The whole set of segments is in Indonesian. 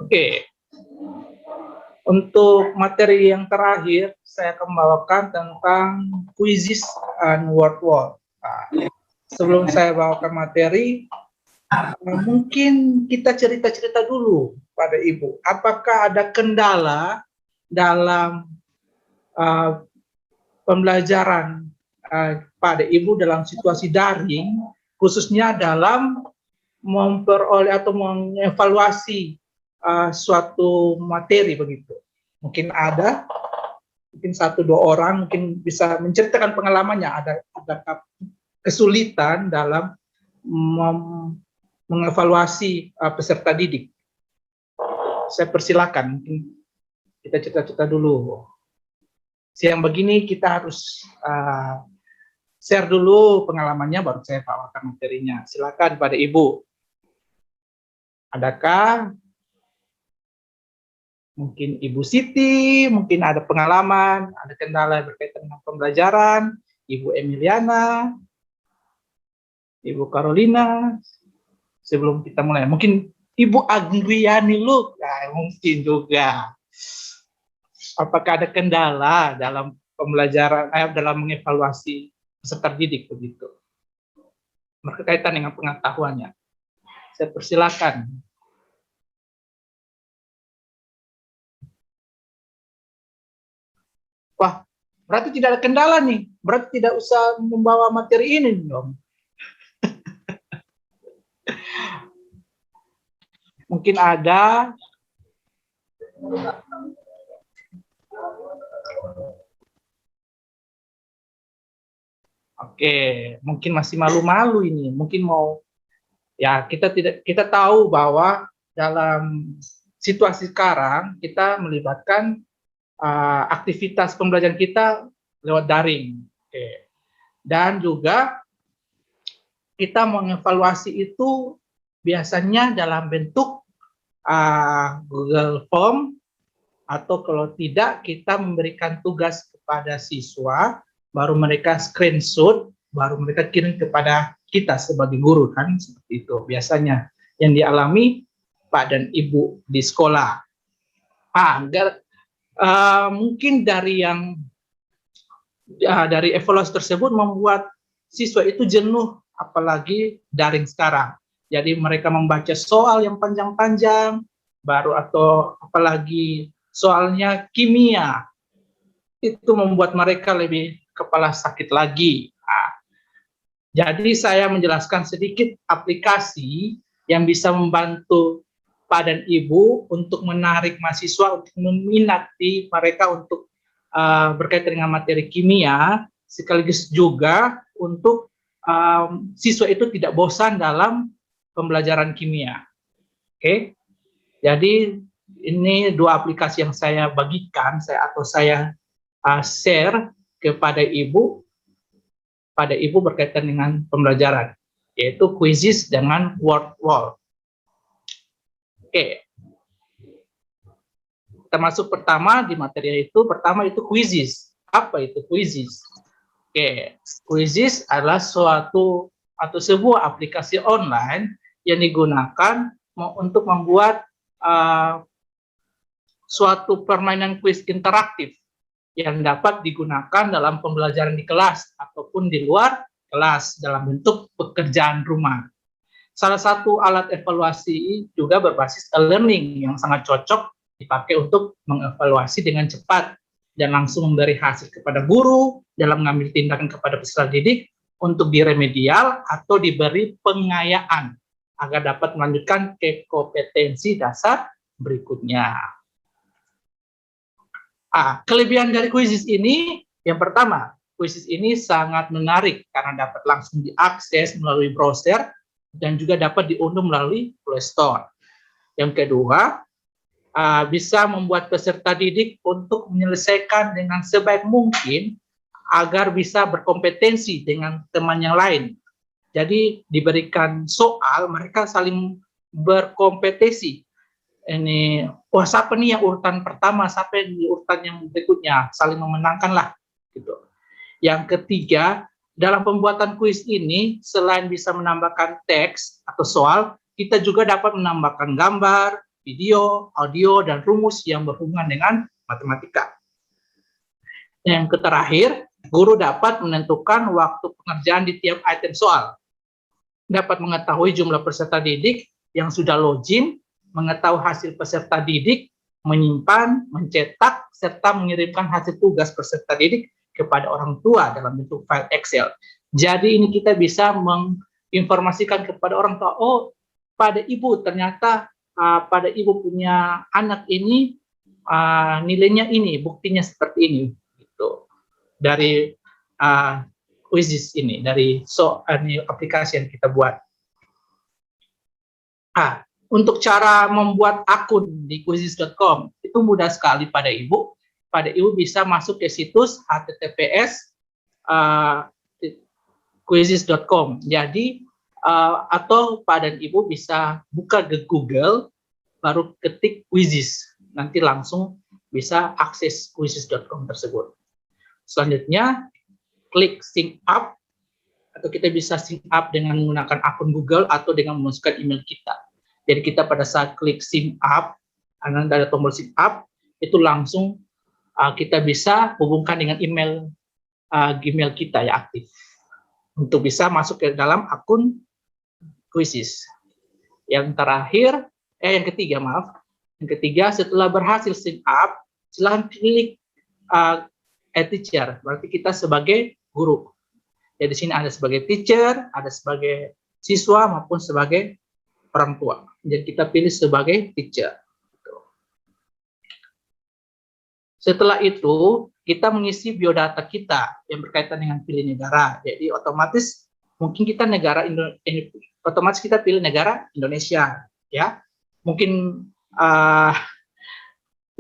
Oke, untuk materi yang terakhir, saya akan membawakan tentang quizzes and word wall. Sebelum saya bawakan materi, mungkin kita cerita-cerita dulu pada Ibu. Apakah ada kendala dalam pembelajaran pada Ibu dalam situasi daring, khususnya dalam memperoleh atau mengevaluasi suatu materi begitu? Mungkin ada, mungkin 1-2 orang mungkin bisa menceritakan pengalamannya, ada kesulitan dalam mengevaluasi peserta didik. Saya persilakan, mungkin kita cerita-cerita dulu. Siang begini kita harus share dulu pengalamannya, baru saya bawakan materinya. Silakan pada Ibu. Adakah mungkin Ibu Siti, mungkin ada pengalaman, ada kendala berkaitan dengan pembelajaran, Ibu Emiliana, Ibu Carolina, sebelum kita mulai. Mungkin Ibu Agriani lu, mungkin juga. Apakah ada kendala dalam pembelajaran, dalam mengevaluasi peserta didik begitu? Berkaitan dengan pengetahuannya. Saya persilakan. Wah, berarti tidak ada kendala nih. Berarti tidak usah membawa materi ini dong. Mungkin ada. Oke, mungkin masih malu-malu ini. Mungkin mau, ya kita tahu bahwa dalam situasi sekarang kita melibatkan aktivitas pembelajaran kita lewat daring. Oke. Dan juga kita mengevaluasi itu biasanya dalam bentuk Google Form, atau kalau tidak kita memberikan tugas kepada siswa, baru mereka screenshot, baru mereka kirim kepada kita sebagai guru, kan seperti itu biasanya yang dialami Pak dan Ibu di sekolah. Mungkin dari evaluasi tersebut membuat siswa itu jenuh, apalagi daring sekarang. Jadi mereka membaca soal yang panjang-panjang, baru atau apalagi soalnya kimia, itu membuat mereka lebih kepala sakit lagi. Jadi saya menjelaskan sedikit aplikasi yang bisa membantu Pak dan Ibu untuk menarik mahasiswa, untuk meminati mereka untuk berkaitan dengan materi kimia, sekaligus juga untuk siswa itu tidak bosan dalam pembelajaran kimia. Oke, jadi ini 2 aplikasi yang saya bagikan, saya share kepada Ibu, berkaitan dengan pembelajaran, yaitu quizzes dengan word wall. Oke, kita masuk pertama di materi itu. Pertama itu quizzes. Apa itu quizzes? Oke, quizzes adalah suatu atau sebuah aplikasi online yang digunakan untuk membuat suatu permainan quiz interaktif yang dapat digunakan dalam pembelajaran di kelas ataupun di luar kelas dalam bentuk pekerjaan rumah. Salah satu alat evaluasi juga berbasis e-learning yang sangat cocok dipakai untuk mengevaluasi dengan cepat dan langsung memberi hasil kepada guru dalam mengambil tindakan kepada peserta didik untuk diremedial atau diberi pengayaan agar dapat melanjutkan ke kompetensi dasar berikutnya. Kelebihan dari quizzes ini, yang pertama, quizzes ini sangat menarik karena dapat langsung diakses melalui browser dan juga dapat diunduh melalui Play Store. Yang kedua, bisa membuat peserta didik untuk menyelesaikan dengan sebaik mungkin agar bisa berkompetensi dengan teman yang lain. Jadi diberikan soal, mereka saling berkompetisi. Ini, wah siapa nih yang urutan pertama, siapa yang di urutan yang berikutnya, saling memenangkan lah gitu. Yang ketiga, dalam pembuatan kuis ini selain bisa menambahkan teks atau soal, kita juga dapat menambahkan gambar, video, audio, dan rumus yang berhubungan dengan matematika. Yang terakhir, guru dapat menentukan waktu pengerjaan di tiap item soal. Dapat mengetahui jumlah peserta didik yang sudah login, mengetahui hasil peserta didik, menyimpan, mencetak, serta mengirimkan hasil tugas peserta didik kepada orang tua dalam bentuk file Excel. Jadi ini kita bisa menginformasikan kepada orang tua, oh pada ibu ternyata pada ibu punya anak ini nilainya ini, buktinya seperti ini. Gitu. Dari Quizzes ini, dari aplikasi yang kita buat. Untuk cara membuat akun di quizzes.com itu mudah sekali pada ibu. Pada ibu bisa masuk ke situs https quizzes.com. Jadi atau pada ibu bisa buka ke Google, baru ketik quizzes, nanti langsung bisa akses quizzes.com tersebut. Selanjutnya klik sync up, atau kita bisa sync up dengan menggunakan akun Google atau dengan memasukkan email kita. Jadi kita pada saat klik sync up, ada tombol sync up, itu langsung kita bisa hubungkan dengan email Gmail kita ya aktif, untuk bisa masuk ke dalam akun Quizzes. Yang ketiga, setelah berhasil sync up, silahkan klik a teacher, berarti kita sebagai guru. Jadi di sini ada sebagai teacher, ada sebagai siswa maupun sebagai orang tua. Jadi kita pilih sebagai teacher. Setelah itu kita mengisi biodata kita yang berkaitan dengan pilih negara. Jadi otomatis mungkin kita otomatis kita pilih negara Indonesia, ya. Mungkin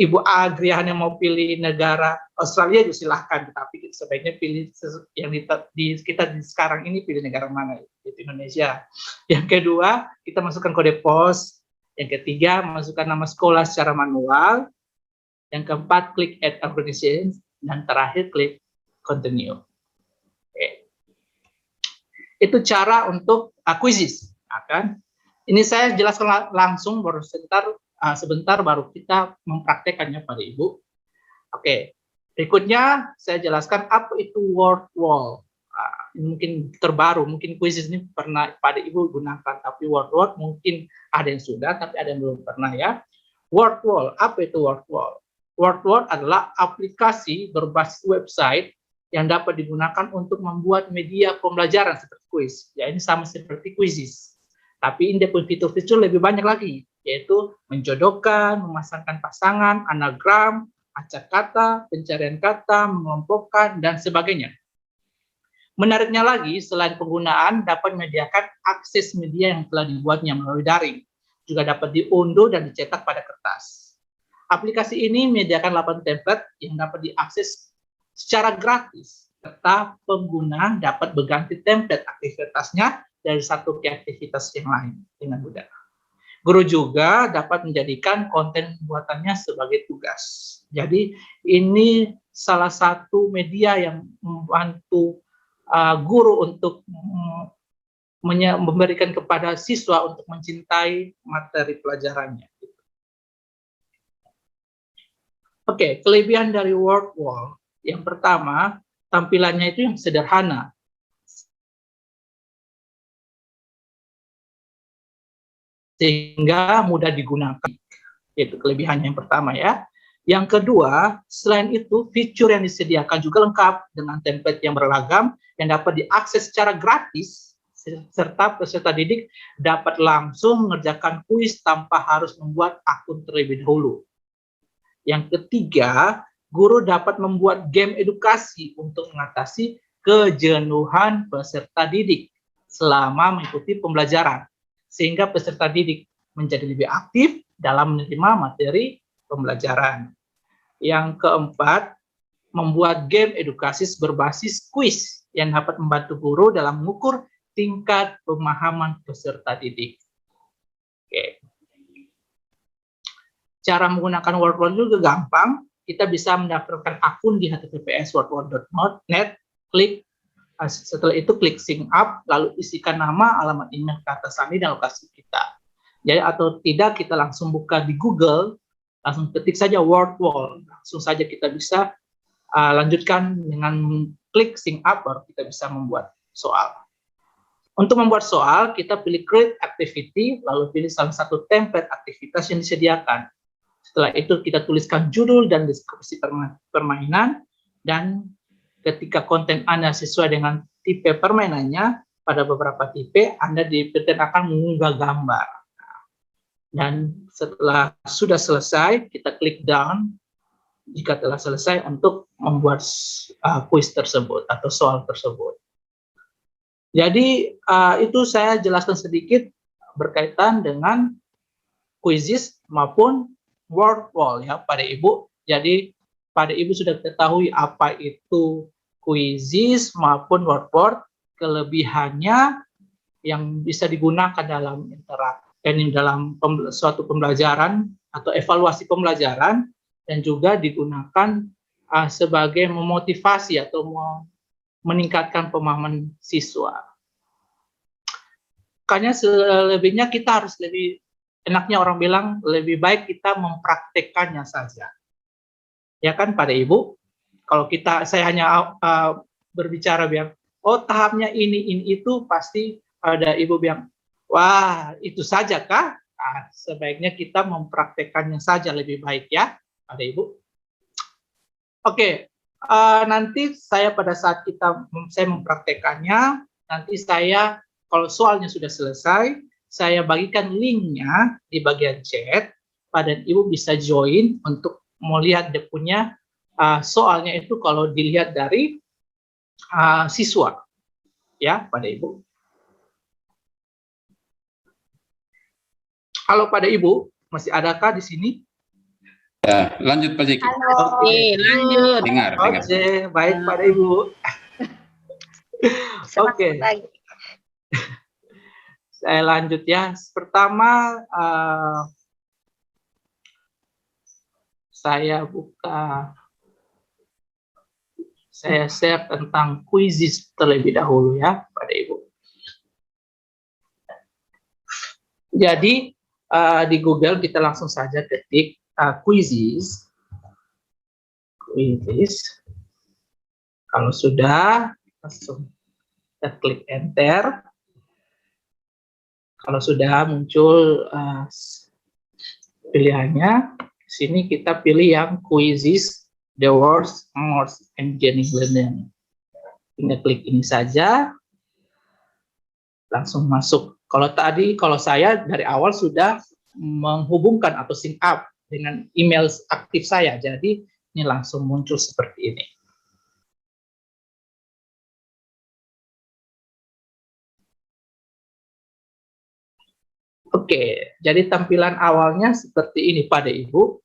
Ibu Agrian yang mau pilih negara Australia juga silahkan, tapi sebaiknya pilih yang kita sekarang ini pilih negara mana, yaitu Indonesia. Yang kedua, kita masukkan kode pos. Yang ketiga, masukkan nama sekolah secara manual. Yang keempat, klik add organization, dan terakhir klik continue. Oke. Itu cara untuk quizzes. Ini saya jelaskan langsung baru sebentar baru kita mempraktekannya pada ibu. Oke, berikutnya saya jelaskan apa itu word wall. Ini mungkin terbaru, mungkin quizzes ini pernah pada ibu gunakan, tapi word wall mungkin ada yang sudah, tapi ada yang belum pernah ya. Word wall, apa itu word wall? Word wall adalah aplikasi berbasis website yang dapat digunakan untuk membuat media pembelajaran seperti quiz. Ya, ini sama seperti quizzes. Tapi ini punya fitur-fitur lebih banyak lagi, yaitu menjodohkan, memasangkan pasangan, anagram, acak kata, pencarian kata, mengelompokkan, dan sebagainya. Menariknya lagi, selain penggunaan, dapat menyediakan akses media yang telah dibuatnya melalui daring. Juga dapat diunduh dan dicetak pada kertas. Aplikasi ini menyediakan 8 template yang dapat diakses secara gratis, serta pengguna dapat berganti template aktivitasnya dari satu ke aktivitas yang lain dengan mudah. Guru juga dapat menjadikan konten buatannya sebagai tugas. Jadi ini salah satu media yang membantu guru untuk memberikan kepada siswa untuk mencintai materi pelajarannya. Oke, kelebihan dari word wall. Yang pertama, tampilannya itu yang sederhana. Sehingga mudah digunakan. Itu kelebihannya yang pertama ya. Yang kedua, selain itu, fitur yang disediakan juga lengkap dengan template yang beragam yang dapat diakses secara gratis, serta peserta didik dapat langsung mengerjakan kuis tanpa harus membuat akun terlebih dahulu. Yang ketiga, guru dapat membuat game edukasi untuk mengatasi kejenuhan peserta didik selama mengikuti pembelajaran, sehingga peserta didik menjadi lebih aktif dalam menerima materi pembelajaran. Yang keempat, membuat game edukasi berbasis kuis yang dapat membantu guru dalam mengukur tingkat pemahaman peserta didik. Oke. Cara menggunakan word wall juga gampang. Kita bisa mendaftarkan akun di https://wordwall.net, setelah itu klik sign up, lalu isikan nama, alamat email, kata sandi, dan lokasi kita. Jadi atau tidak kita langsung buka di Google, langsung ketik saja word wall, langsung saja kita bisa lanjutkan dengan klik sync up, baru kita bisa membuat soal. Untuk membuat soal, kita pilih create activity, lalu pilih salah satu template aktivitas yang disediakan. Setelah itu kita tuliskan judul dan deskripsi permainan, dan ketika konten Anda sesuai dengan tipe permainannya, pada beberapa tipe Anda diperkenalkan mengunggah gambar. Dan setelah sudah selesai, kita klik down jika telah selesai untuk membuat kuis tersebut atau soal tersebut. Jadi itu saya jelaskan sedikit berkaitan dengan quizzes maupun word wall ya pada Ibu. Jadi pada Ibu sudah ketahui apa itu quizzes maupun word wall, kelebihannya yang bisa digunakan dalam dalam suatu pembelajaran atau evaluasi pembelajaran, dan juga digunakan sebagai memotivasi atau meningkatkan pemahaman siswa. Makanya selebihnya kita harus enaknya orang bilang lebih baik kita mempraktekkannya saja. Ya kan pada Ibu? Kalau saya hanya berbicara bilang, oh tahapnya ini itu, pasti ada Ibu bilang, wah, itu saja kah? Nah, sebaiknya kita mempraktekannya saja lebih baik ya, ada Ibu. Oke, nanti saya pada saat saya mempraktekannya, nanti saya, kalau soalnya sudah selesai, saya bagikan linknya di bagian chat, pada Ibu bisa join untuk melihat dia punya soalnya itu kalau dilihat dari siswa, ya, pada Ibu. Halo pada Ibu, masih adakah di sini? Ya, lanjut Pak Zeki. Halo, lanjut. Dengar. Oke, baik pada Ibu. Oke. Saya lanjut ya. Pertama, saya share tentang quizzes terlebih dahulu ya, pada Ibu. Jadi di Google kita langsung saja ketik quizzes. Kalau sudah, langsung kita klik enter. Kalau sudah muncul pilihannya, sini kita pilih yang quizzes, the words, more engaging learning. Tinggal klik ini saja, langsung masuk. Kalau saya dari awal sudah menghubungkan atau sync up dengan email aktif saya, jadi ini langsung muncul seperti ini. Oke, jadi tampilan awalnya seperti ini pada Ibu.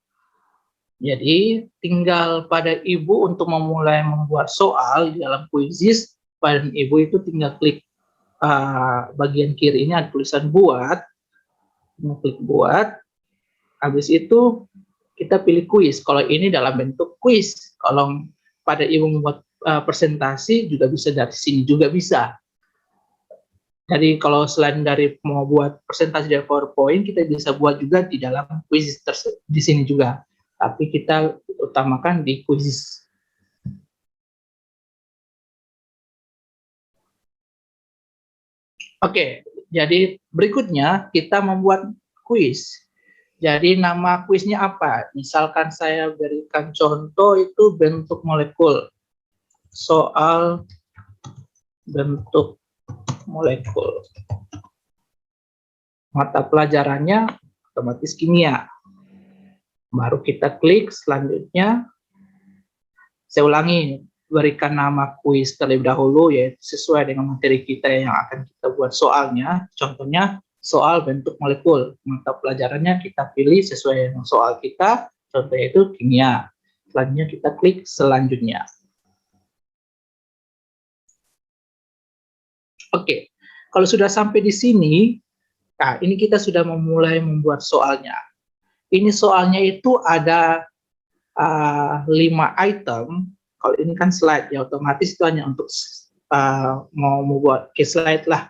Jadi tinggal pada Ibu untuk memulai membuat soal di dalam quizzes, pada Ibu itu tinggal klik bagian kiri ini ada tulisan buat, klik buat. Habis itu kita pilih kuis. Kalau ini dalam bentuk kuis, kalau pada Ibu membuat presentasi juga bisa dari sini juga bisa. Jadi kalau selain dari mau buat presentasi dari PowerPoint, kita bisa buat juga di dalam kuis di sini juga. Tapi kita utamakan di kuis. Oke, jadi berikutnya kita membuat kuis. Jadi nama kuisnya apa? Misalkan saya berikan contoh itu bentuk molekul. Soal bentuk molekul. Mata pelajarannya otomatis kimia. Baru kita klik selanjutnya. Saya ulangi, berikan nama kuis terlebih dahulu, yaitu sesuai dengan materi kita yang akan kita buat soalnya. Contohnya, soal bentuk molekul. Mata pelajarannya kita pilih sesuai dengan soal kita, contohnya itu kimia. Selanjutnya kita klik selanjutnya. Oke, kalau sudah sampai di sini, nah ini kita sudah memulai membuat soalnya. Ini soalnya itu ada 5 item. Kalau ini kan slide, ya otomatis itu hanya untuk mau membuat slide lah.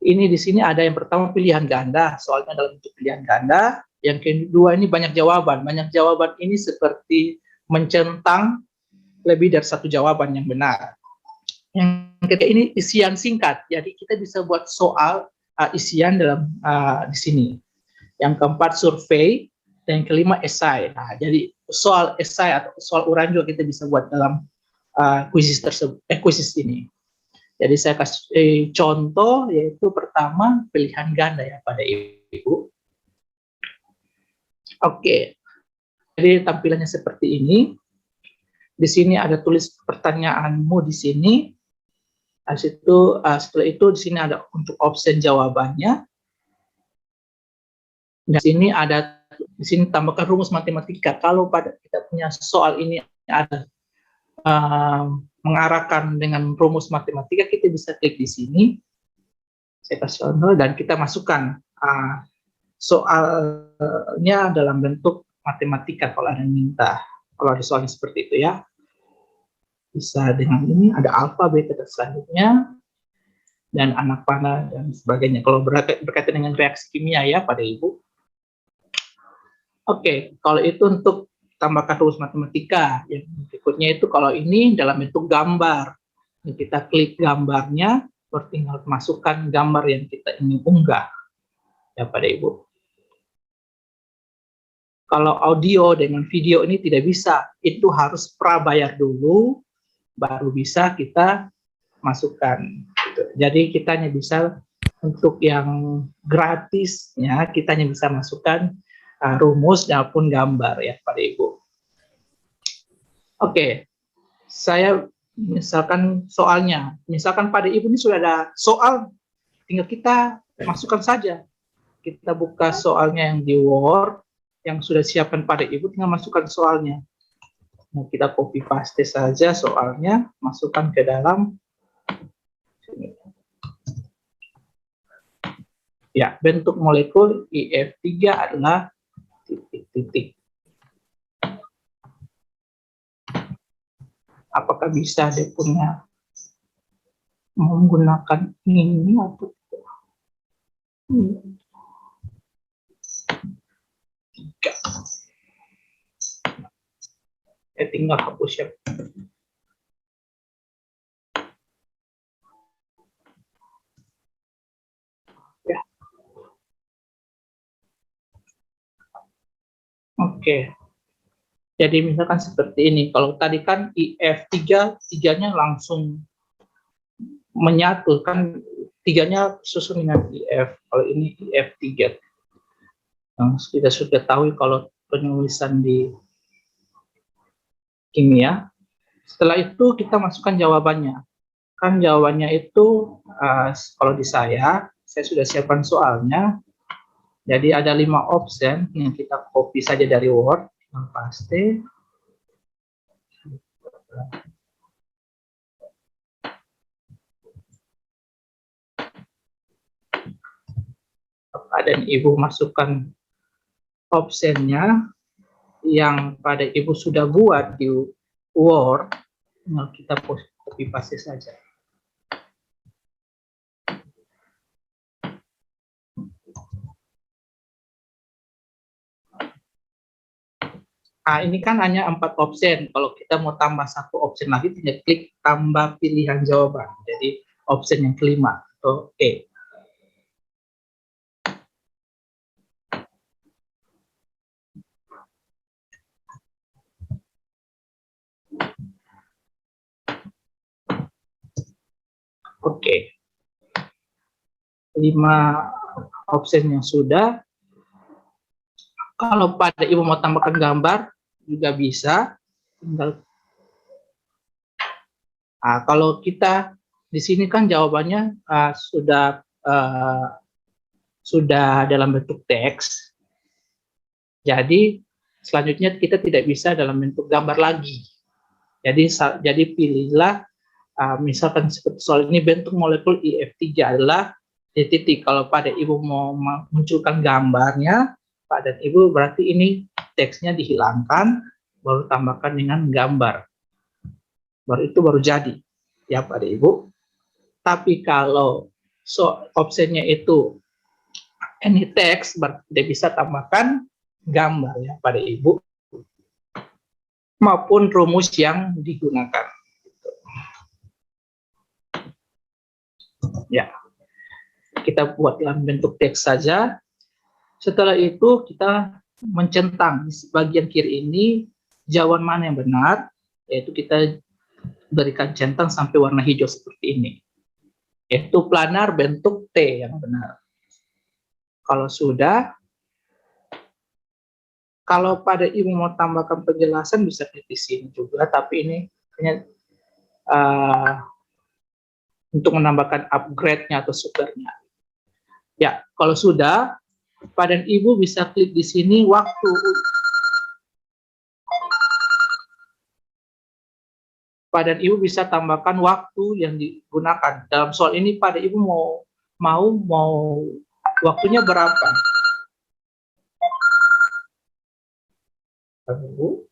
Ini di sini ada yang pertama pilihan ganda, soalnya dalam bentuk pilihan ganda. Yang kedua ini banyak jawaban. Banyak jawaban ini seperti mencentang lebih dari satu jawaban yang benar. Yang ketiga ini isian singkat, jadi kita bisa buat soal isian dalam di sini. Yang keempat survei, dan yang kelima esai. Nah, jadi soal esai atau soal uraian juga kita bisa buat dalam kuisis ini. Jadi saya kasih contoh, yaitu pertama pilihan ganda ya pada Ibu. Oke, jadi tampilannya seperti ini. Di sini ada tulis pertanyaanmu di sini. Setelah itu di sini ada untuk opsi jawabannya. Di sini tambahkan rumus matematika. Kalau pada kita punya soal ini ada mengarahkan dengan rumus matematika, kita bisa klik di sini. Saya kasih contoh dan kita masukkan soalnya dalam bentuk matematika kalau ada yang minta. Kalau ada soalnya seperti itu ya. Bisa dengan ini ada alfa, beta, dan selanjutnya. Dan anak panah dan sebagainya. Kalau berkaitan dengan reaksi kimia ya pada Ibu. Oke, kalau itu untuk tambahkan rumus matematika. Yang berikutnya itu kalau ini dalam bentuk gambar. Kita klik gambarnya, tinggal masukkan gambar yang kita ingin unggah. Ya pada Ibu. Kalau audio dengan video ini tidak bisa. Itu harus prabayar dulu, baru bisa kita masukkan. Jadi kita hanya bisa untuk yang gratis, ya kita hanya bisa masukkan rumus maupun gambar ya pada Ibu. Oke, saya misalkan soalnya, misalkan pada Ibu ini sudah ada soal, tinggal kita masukkan saja. Kita buka soalnya yang di Word, yang sudah siapkan pada Ibu, tinggal masukkan soalnya. Nah, kita copy paste saja soalnya, masukkan ke dalam. Ya, bentuk molekul IF3 adalah titik-titik. Apakah bisa dia punya menggunakan ini atau tidak? Tiga. Ya, tinggal hapus ya. Oke. Jadi misalkan seperti ini. Kalau tadi kan IF3, tiganya langsung menyatu. Kan tiganya susun dengan IF. Kalau ini IF3. Yang kita sudah tahu kalau penulisan di kimia. Setelah itu kita masukkan jawabannya. Kan jawabannya itu, kalau di saya sudah siapkan soalnya. Jadi ada 5 option yang kita copy saja dari Word. Paste. Dan Ibu masukkan optionnya yang pada Ibu sudah buat di Word, kita copy paste saja. Ini kan hanya 4 option. Kalau kita mau tambah 1 option lagi, tinggal klik tambah pilihan jawaban. Jadi option yang kelima atau E. Oke. 5 option yang sudah. Kalau pada Ibu mau tambahkan gambar, juga bisa. Tinggal. Kalau kita di sini kan jawabannya sudah dalam bentuk teks. Jadi selanjutnya kita tidak bisa dalam bentuk gambar lagi. Jadi pilihlah, misalkan seperti soal ini bentuk molekul IF3 adalah titik. Kalau pada Ibu mau munculkan gambarnya, pada Ibu berarti ini teksnya dihilangkan, baru tambahkan dengan gambar. Baru jadi ya pada Ibu. Tapi kalau So, opsinya itu any text, berarti dia bisa tambahkan gambar ya pada Ibu, maupun rumus yang digunakan. Ya, kita buat dalam bentuk teks saja. Setelah itu kita mencentang di bagian kiri ini jawaban mana yang benar, yaitu kita berikan centang sampai warna hijau seperti ini, yaitu planar bentuk T yang benar. Kalau sudah, kalau pada Ibu mau tambahkan penjelasan bisa klik di sini juga, tapi ini hanya untuk menambahkan upgrade-nya atau super-nya. Ya, kalau sudah, pada Ibu bisa klik di sini waktu. Pada Ibu bisa tambahkan waktu yang digunakan. Dalam soal ini pada Ibu mau waktunya berapa? Ibu.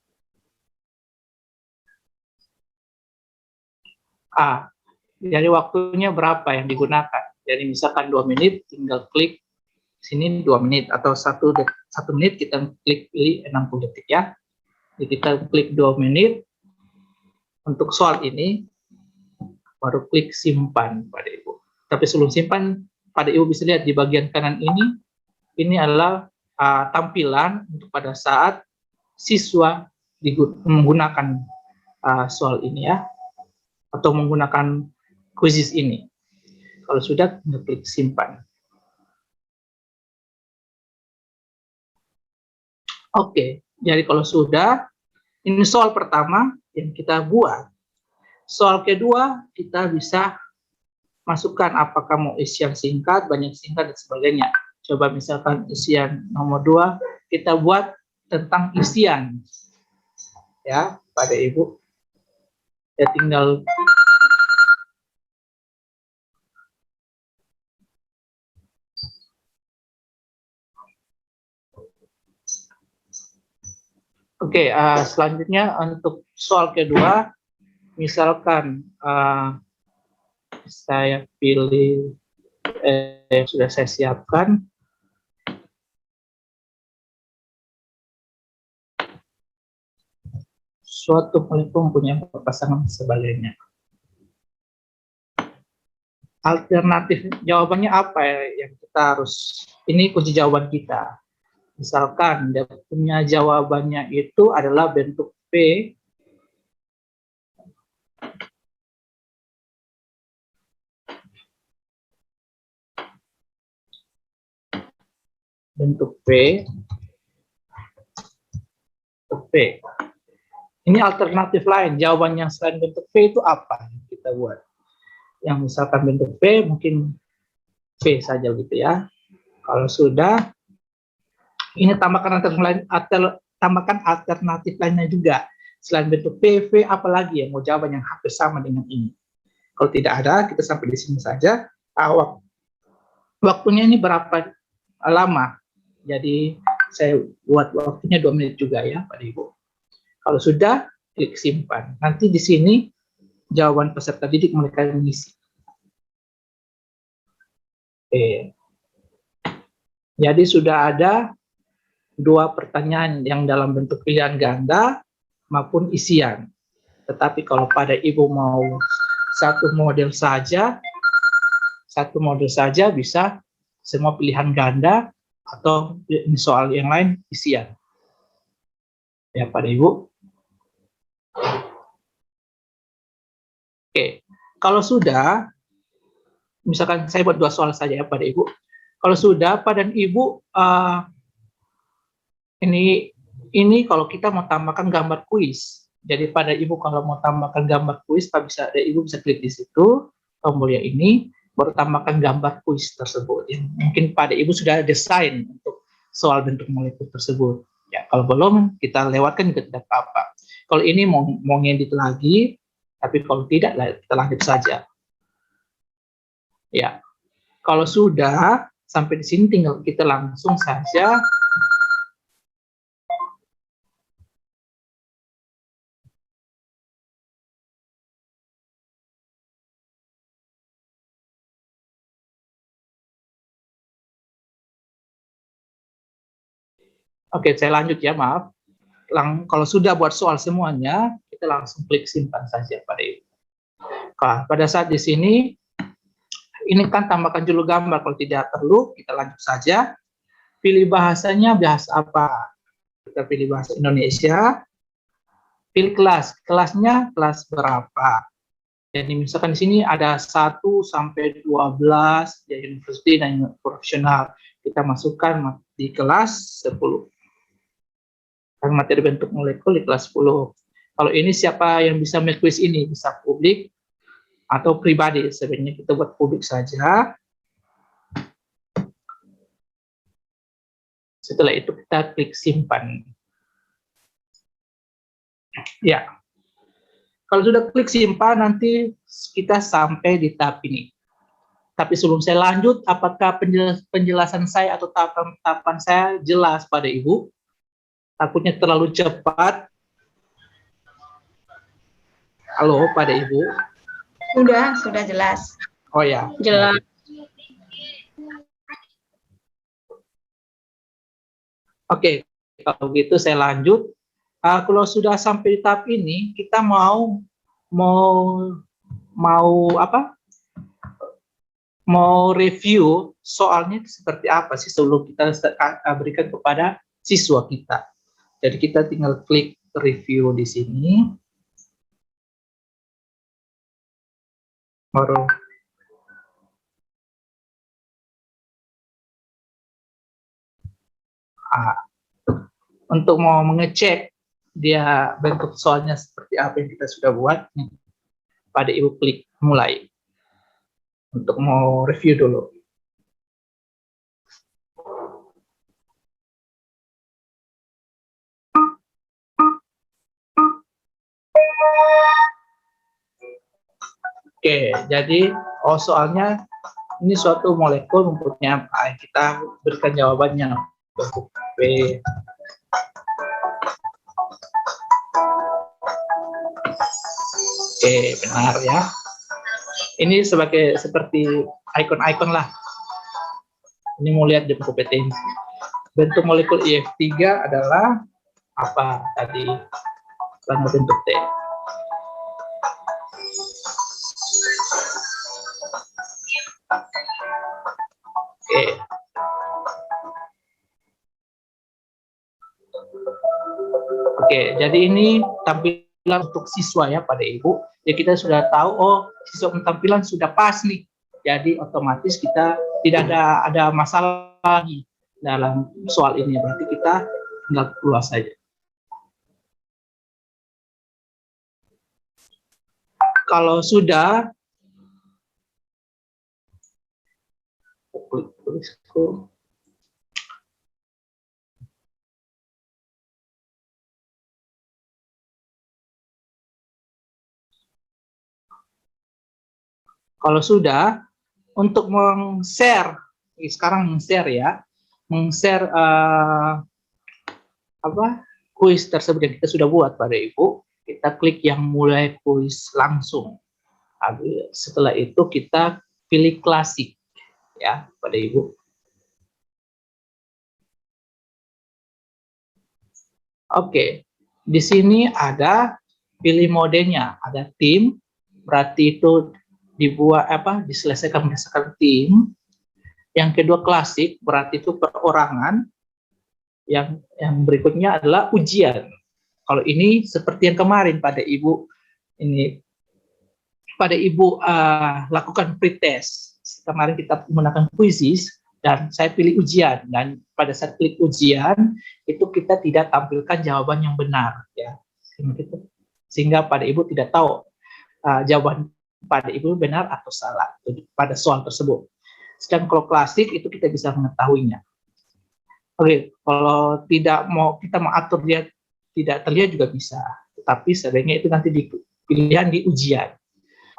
Jadi waktunya berapa yang digunakan? Jadi misalkan 2 menit, tinggal klik sini 2 menit, atau 1 menit kita klik pilih 60 detik ya. Jadi kita klik 2 menit untuk soal ini, baru klik simpan pada Ibu. Tapi sebelum simpan, pada Ibu bisa lihat di bagian kanan ini adalah tampilan untuk pada saat siswa menggunakan soal ini ya, atau menggunakan quizzes ini. Kalau sudah, klik simpan. Oke, jadi kalau sudah, ini soal pertama yang kita buat. Soal kedua, kita bisa masukkan apakah mau isian singkat, banyak singkat, dan sebagainya. Coba misalkan isian nomor 2, kita buat tentang isian. Ya, pada Ibu. Ya tinggal Oke, selanjutnya untuk soal kedua, misalkan saya pilih sudah saya siapkan. Suatu molekul punya pasangan sebagainya. Alternatif jawabannya apa yang kita harus, ini kunci jawaban kita. Misalkan dia punya jawabannya itu adalah bentuk P, bentuk P, Ini alternatif lain, jawabannya selain bentuk P itu apa yang kita buat? Yang misalkan bentuk P, mungkin P saja gitu ya. Kalau sudah, ini tambahkan alternatif lainnya juga. Selain bentuk P, V, apalagi yang mau jawaban yang hampir sama dengan ini. Kalau tidak ada, kita sampai di sini saja. Waktunya ini berapa lama? Jadi saya buat waktunya 2 menit juga ya, Pak Ibu. Kalau sudah, klik simpan. Nanti di sini jawaban peserta didik mereka mengisi. Oke. Jadi sudah ada 2 pertanyaan yang dalam bentuk pilihan ganda maupun isian. Tetapi kalau pada Ibu mau satu model saja bisa semua pilihan ganda, atau soal yang lain isian. Ya, pada Ibu. Oke, kalau sudah, misalkan saya buat 2 soal saja ya pada Ibu. Kalau sudah, pada Ibu, ini kalau kita mau tambahkan gambar kuis. Jadi pada Ibu kalau mau tambahkan gambar kuis, Ibu bisa klik di situ, tombol yang ini, baru tambahkan gambar kuis tersebut. Mungkin pada Ibu sudah desain untuk soal bentuk molekul tersebut. Ya, kalau belum, kita lewatkan juga tidak apa-apa. Kalau ini mau ngedit lagi, tapi kalau tidak, kita lanjut saja. Ya, kalau sudah sampai di sini, tinggal kita langsung saja Oke, saya lanjut ya, maaf. Kalau sudah buat soal semuanya, kita langsung klik simpan saja pada Ibu. Nah, pada saat di sini, ini kan tambahkan judul gambar. Kalau tidak perlu, kita lanjut saja. Pilih bahasanya, bahasa apa? Kita pilih bahasa Indonesia. Pilih kelas. Kelasnya kelas berapa? Jadi misalkan di sini ada 1 sampai 12 ya, university dan profesional. Kita masukkan di kelas 10. Kan materi bentuk molekul di kelas 10. Kalau ini siapa yang bisa make quiz ini? Bisa publik atau pribadi. Sebenarnya kita buat publik saja. Setelah itu kita klik simpan. Ya. Kalau sudah klik simpan, nanti kita sampai di tahap ini. Tapi sebelum saya lanjut, apakah penjelasan saya atau tahapan saya jelas pada Ibu? Takutnya terlalu cepat. Halo, pada Ibu. Sudah jelas. Oh ya. Jelas. Oke, kalau gitu saya lanjut. Kalau sudah sampai di tahap ini, kita mau apa? Mau review soalnya seperti apa sih sebelum kita berikan kepada siswa kita. Jadi kita tinggal klik review di sini. Baru untuk mau mengecek dia bentuk soalnya seperti apa yang kita sudah buat, pada Ibu klik mulai untuk mau review dulu. Oke, jadi soalnya ini suatu molekul mempunyai apa? Kita berikan jawabannya bentuk P. Oke, benar ya. Ini seperti ikon-ikon lah. Ini mau lihat di kompetensi. Bentuk molekul IF3 adalah apa tadi? Karena bentuk T. Oke. Oke, jadi ini tampilan untuk siswa ya pada Ibu. Ya kita sudah tahu, siswa tampilan sudah pas nih. Jadi otomatis kita tidak ada masalah lagi dalam soal ini. Berarti kita tinggal keluar saja. Kalau sudah, kalau sudah, untuk meng-share, sekarang meng-share ya, meng-share kuis tersebut yang kita sudah buat pada Ibu, kita klik yang mulai kuis langsung. Setelah itu kita pilih klasik ya pada Ibu. Oke, di sini ada pilih modenya, ada tim, berarti itu dibuat diselesaikan berdasarkan tim. Yang kedua klasik, berarti itu perorangan. Yang berikutnya adalah ujian. Kalau ini seperti yang kemarin pada Ibu lakukan pretest. Kemarin kita menggunakan quizzes dan saya pilih ujian, dan pada saat klik ujian itu kita tidak tampilkan jawaban yang benar ya. Sehingga pada Ibu tidak tahu jawaban pada Ibu benar atau salah pada soal tersebut. Sedang kalau klasik itu kita bisa mengetahuinya. Oke, kalau tidak kita mau atur dia tidak terlihat juga bisa, tapi sebaiknya itu nanti pilihan di ujian.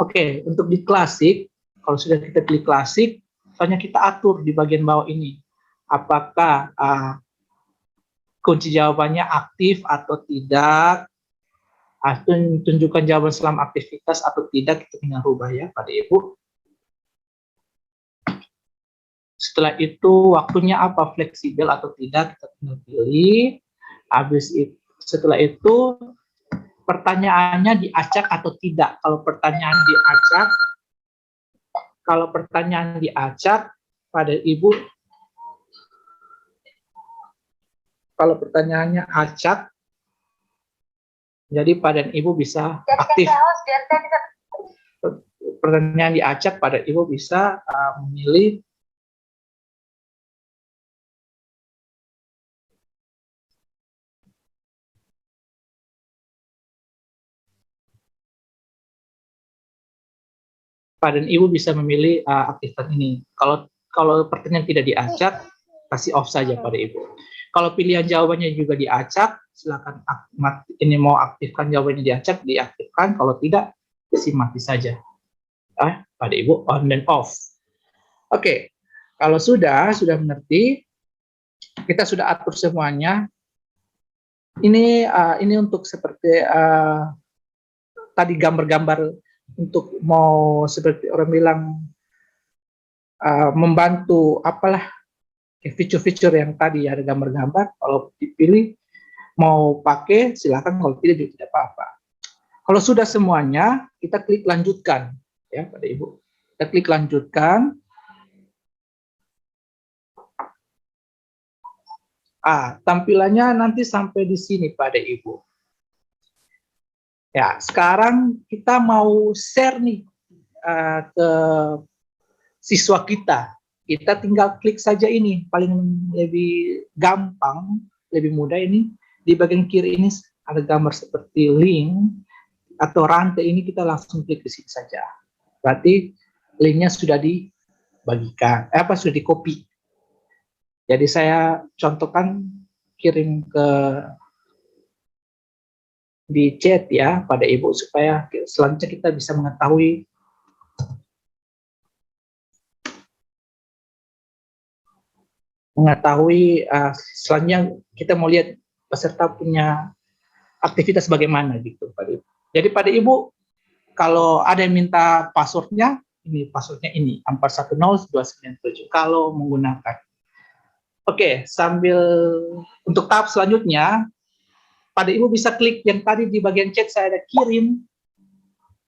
Oke, untuk di klasik, kalau sudah kita pilih klasik, soalnya kita atur di bagian bawah ini, apakah kunci jawabannya aktif atau tidak, atau tunjukkan jawaban selama aktivitas atau tidak, kita tinggal rubah ya pada Ibu. Setelah itu waktunya apa, fleksibel atau tidak, kita tinggal pilih. Habis itu, setelah itu pertanyaannya diacak atau tidak. Kalau pertanyaan diacak pada Ibu, kalau pertanyaannya acak, jadi pada Ibu bisa aktif. Pertanyaan diacak pada Ibu bisa memilih pada Ibu bisa memilih aktifkan ini. Kalau pertanyaan tidak diacak, kasih off saja pada Ibu. Kalau pilihan jawabannya juga diacak, silakan ini mau aktifkan jawabannya diacak, diaktifkan. Kalau tidak, kasih mati saja. Pada Ibu on dan off. Oke, kalau sudah mengerti, kita sudah atur semuanya. Ini untuk seperti tadi gambar-gambar untuk mau seperti orang bilang membantu apalah fitur-fitur yang tadi ada gambar-gambar. Kalau dipilih mau pakai silakan, kalau tidak juga tidak apa-apa. Kalau sudah semuanya, kita klik lanjutkan ya pada Ibu. Kita klik lanjutkan. Tampilannya nanti sampai di sini pada Ibu. Ya, sekarang kita mau share nih ke siswa kita. Kita tinggal klik saja ini, paling lebih gampang, lebih mudah ini. Di bagian kiri ini ada gambar seperti link atau rantai, ini kita langsung klik di sini saja. Berarti linknya sudah dibagikan, sudah di copy. Jadi saya contohkan kirim ke di chat ya pada Ibu supaya selanjutnya kita bisa mengetahui selanjutnya kita mau lihat peserta punya aktivitas bagaimana gitu pada Ibu. Jadi pada Ibu kalau ada yang minta passwordnya, ini passwordnya ini 410297 kalau menggunakan. Oke, sambil untuk tahap selanjutnya pada Ibu bisa klik yang tadi di bagian chat saya ada kirim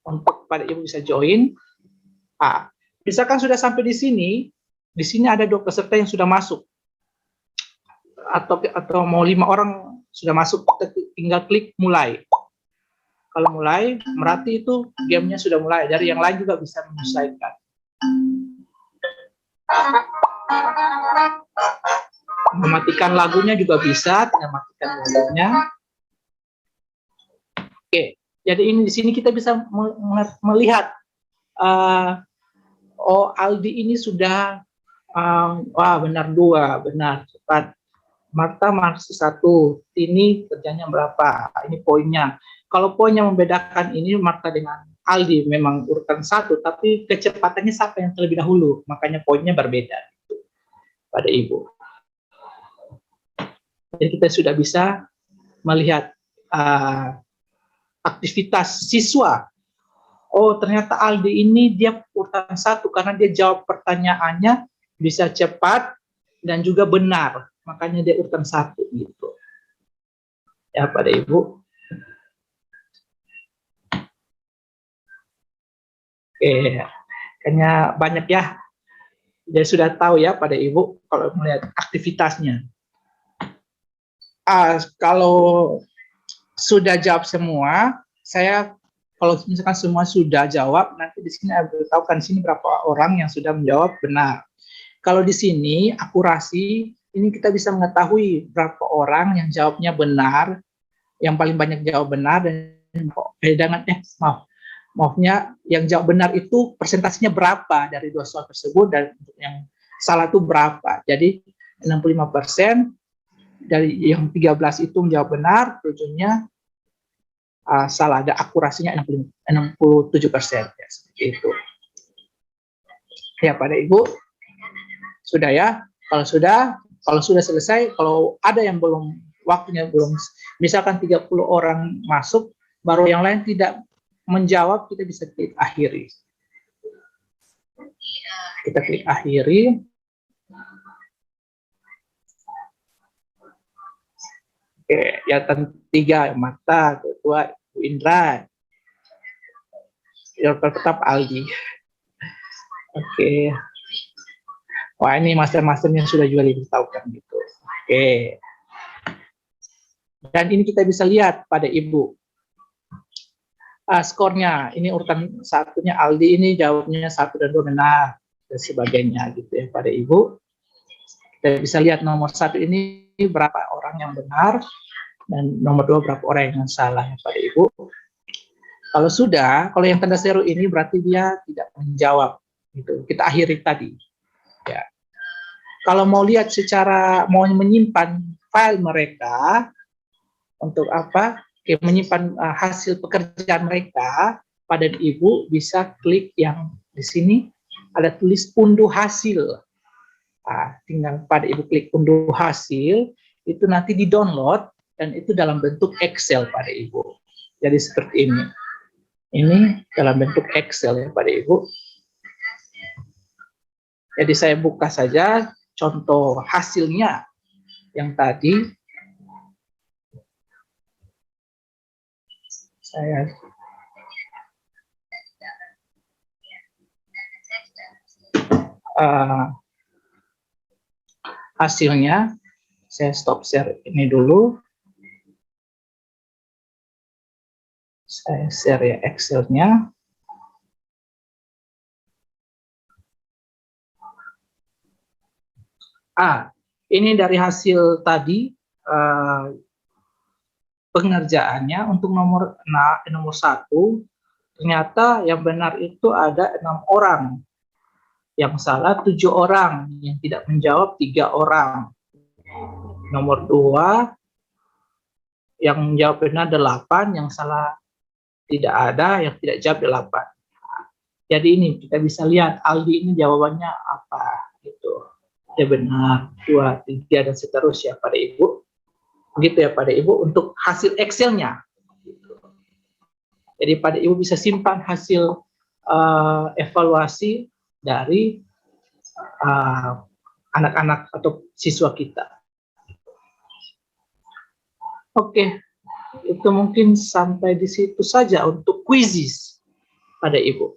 untuk pada Ibu bisa join. Misalkan sudah sampai di sini ada 2 peserta yang sudah masuk. Atau mau 5 orang sudah masuk, kita tinggal klik mulai. Kalau mulai, berarti itu gamenya sudah mulai. Dari yang lain juga bisa menyesuaikan. Mematikan lagunya juga bisa, tinggal matikan lagunya. Oke, jadi ini di sini kita bisa melihat Aldi ini sudah benar 2, benar cepat. Marta masih 1, ini kerjanya berapa? Ini poinnya. Kalau poinnya membedakan ini Marta dengan Aldi memang urutan 1, tapi kecepatannya siapa yang terlebih dahulu, makanya poinnya berbeda gitu, pada Ibu. Jadi kita sudah bisa melihat aktivitas siswa. Oh, ternyata Aldi ini dia urutan 1 karena dia jawab pertanyaannya bisa cepat dan juga benar. Makanya dia urutan 1 gitu. Ya, pada Ibu. Oke, kayaknya banyak ya. Jadi sudah tahu ya pada Ibu kalau melihat aktivitasnya. Kalau sudah jawab semua, kalau misalkan semua sudah jawab, nanti di sini ada beritahukan di sini berapa orang yang sudah menjawab benar. Kalau di sini akurasi, ini kita bisa mengetahui berapa orang yang jawabnya benar, yang paling banyak jawab benar, dan maafnya yang jawab benar itu persentasenya berapa dari 2 soal tersebut, dan yang salah itu berapa. Jadi 65% dari yang 13 itu menjawab benar, 7-nya salah, ada akurasinya 67%, ya, seperti itu. Ya, pada Ibu, sudah ya. Kalau sudah selesai, kalau ada yang belum, waktunya belum, misalkan 30 orang masuk, baru yang lain tidak menjawab, kita bisa klik akhiri. Kita klik akhiri. Yang 3 Marta, kedua Bu Indra, yang tetap Aldi. Oke. Wah, ini master-masternya sudah juga diberitahukan gitu. Oke. Dan ini kita bisa lihat pada Ibu. Skornya, ini urutan satunya Aldi ini jawabnya 1 dan 2 benar dan sebagainya gitu ya pada Ibu. Kita bisa lihat nomor 1 ini berapa orang yang benar dan nomor 2 berapa orang yang salah ya pada Ibu. Kalau sudah, kalau yang tanda seru ini berarti dia tidak menjawab gitu. Kita akhiri tadi. Ya. Kalau mau lihat secara mau menyimpan file mereka untuk apa? Menyimpan hasil pekerjaan mereka, pada Ibu bisa klik yang di sini ada tulis unduh hasil. Tinggal pada Ibu klik unduh hasil, itu nanti di-download dan itu dalam bentuk Excel pada Ibu. Jadi seperti ini. Ini dalam bentuk Excel ya pada Ibu. Jadi saya buka saja contoh hasilnya yang tadi. Saya hasilnya, saya stop share ini dulu. Saya share ya Excel-nya. Ini dari hasil tadi pengerjaannya untuk nomor 1, ternyata yang benar itu ada 6 orang. Yang salah 7 orang, yang tidak menjawab 3 orang. Nomor 2, yang menjawab benar 8, yang salah tidak ada, yang tidak jawab 8. Jadi ini kita bisa lihat Aldi ini jawabannya apa gitu. Ya benar, 2, 3 dan seterusnya pada Ibu. Begitu ya pada Ibu untuk hasil Excel-nya. Jadi pada Ibu bisa simpan hasil evaluasi dari anak-anak atau siswa kita. Oke, itu mungkin sampai di situ saja untuk quizzes pada Ibu.